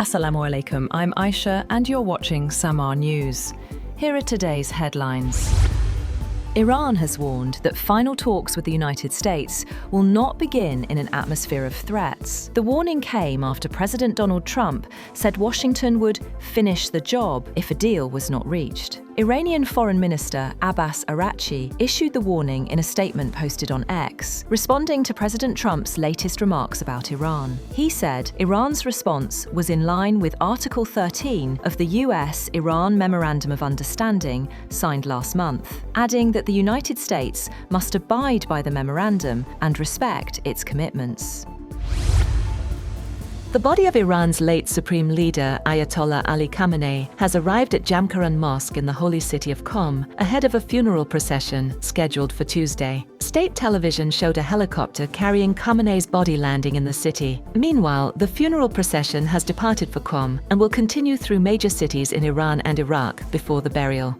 Assalamu alaikum, I'm Aisha and you're watching Samaa News. Here are today's headlines. Iran has warned that final talks with the United States will not begin in an atmosphere of threats. The warning came after President Donald Trump said Washington would finish the job if a deal was not reached. Iranian Foreign Minister Abbas Araghchi issued the warning in a statement posted on X, responding to President Trump's latest remarks about Iran. He said Iran's response was in line with Article 13 of the US-Iran Memorandum of Understanding signed last month, adding that the United States must abide by the memorandum and respect its commitments. The body of Iran's late Supreme Leader, Ayatollah Ali Khamenei, has arrived at Jamkaran Mosque in the holy city of Qom ahead of a funeral procession scheduled for Tuesday. State television showed a helicopter carrying Khamenei's body landing in the city. Meanwhile, the funeral procession has departed for Qom and will continue through major cities in Iran and Iraq before the burial.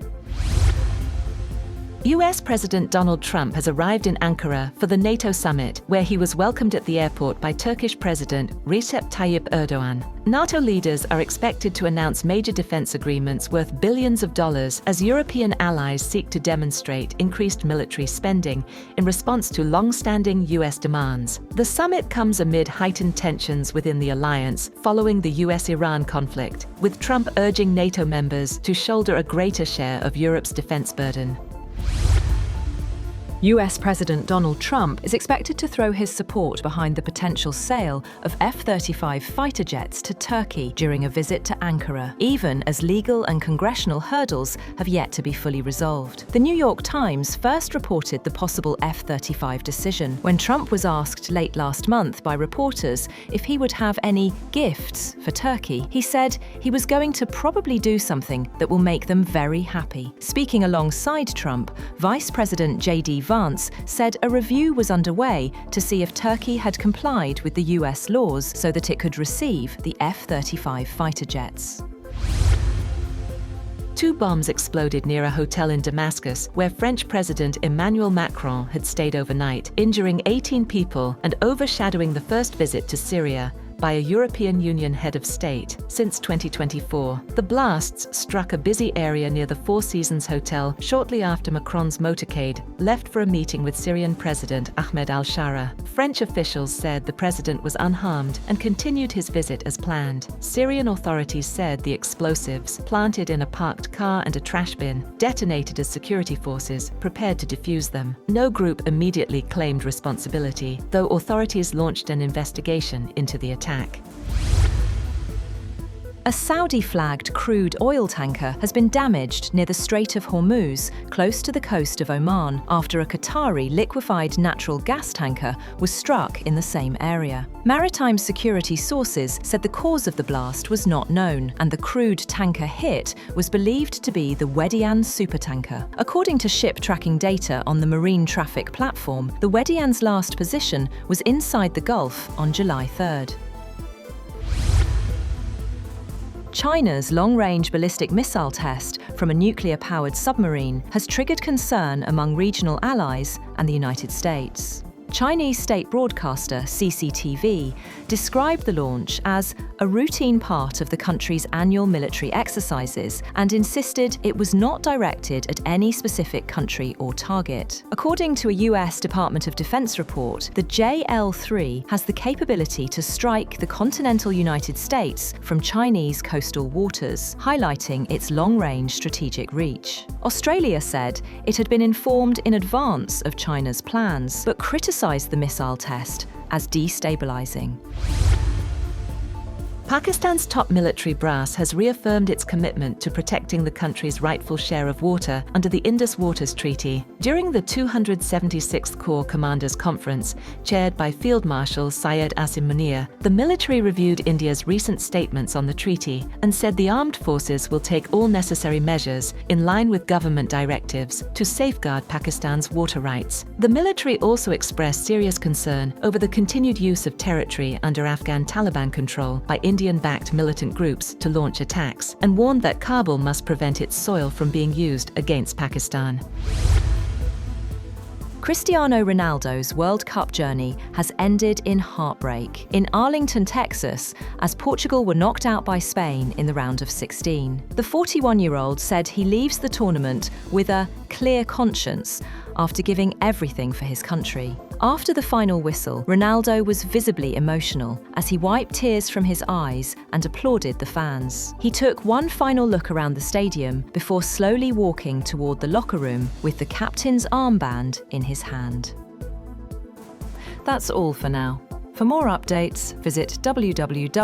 US President Donald Trump has arrived in Ankara for the NATO summit, where he was welcomed at the airport by Turkish President Recep Tayyip Erdogan. NATO leaders are expected to announce major defense agreements worth billions of dollars as European allies seek to demonstrate increased military spending in response to long-standing US demands. The summit comes amid heightened tensions within the alliance following the US-Iran conflict, with Trump urging NATO members to shoulder a greater share of Europe's defense burden. US President Donald Trump is expected to throw his support behind the potential sale of F-35 fighter jets to Turkey during a visit to Ankara, even as legal and congressional hurdles have yet to be fully resolved. The New York Times first reported the possible F-35 decision when Trump was asked late last month by reporters if he would have any gifts for Turkey. He said he was going to probably do something that will make them very happy. Speaking alongside Trump, Vice President J.D. Vance said a review was underway to see if Turkey had complied with the US laws so that it could receive the F-35 fighter jets. 2 bombs exploded near a hotel in Damascus where French President Emmanuel Macron had stayed overnight, injuring 18 people and overshadowing the first visit to Syria by a European Union head of state since 2024. The blasts struck a busy area near the Four Seasons Hotel shortly after Macron's motorcade left for a meeting with Syrian President Ahmed al-Shara. French officials said the president was unharmed and continued his visit as planned. Syrian authorities said the explosives, planted in a parked car and a trash bin, detonated as security forces prepared to defuse them. No group immediately claimed responsibility, though authorities launched an investigation into the attack. A Saudi-flagged crude oil tanker has been damaged near the Strait of Hormuz, close to the coast of Oman, after a Qatari liquefied natural gas tanker was struck in the same area. Maritime security sources said the cause of the blast was not known, and the crude tanker hit was believed to be the Wedian supertanker. According to ship tracking data on the marine traffic platform, the Wedian's last position was inside the Gulf on July 3rd. China's long-range ballistic missile test from a nuclear-powered submarine has triggered concern among regional allies and the United States. Chinese state broadcaster CCTV described the launch as a routine part of the country's annual military exercises and insisted it was not directed at any specific country or target. According to a US Department of Defense report, the JL-3 has the capability to strike the continental United States from Chinese coastal waters, highlighting its long-range strategic reach. Australia said it had been informed in advance of China's plans, but criticized the missile test as destabilizing. Pakistan's top military brass has reaffirmed its commitment to protecting the country's rightful share of water under the Indus Waters Treaty. During the 276th Corps Commanders Conference, chaired by Field Marshal Syed Asim Munir, the military reviewed India's recent statements on the treaty and said the armed forces will take all necessary measures in line with government directives to safeguard Pakistan's water rights. The military also expressed serious concern over the continued use of territory under Afghan Taliban control by Indian-backed militant groups to launch attacks, and warned that Kabul must prevent its soil from being used against Pakistan. Cristiano Ronaldo's World Cup journey has ended in heartbreak in Arlington, Texas, as Portugal were knocked out by Spain in the round of 16. The 41-year-old said he leaves the tournament with a clear conscience after giving everything for his country. After the final whistle, Ronaldo was visibly emotional as he wiped tears from his eyes and applauded the fans. He took one final look around the stadium before slowly walking toward the locker room with the captain's armband in his hand. That's all for now. For more updates, visit www.samaa.tv.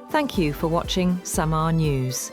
Thank you for watching Samaa News.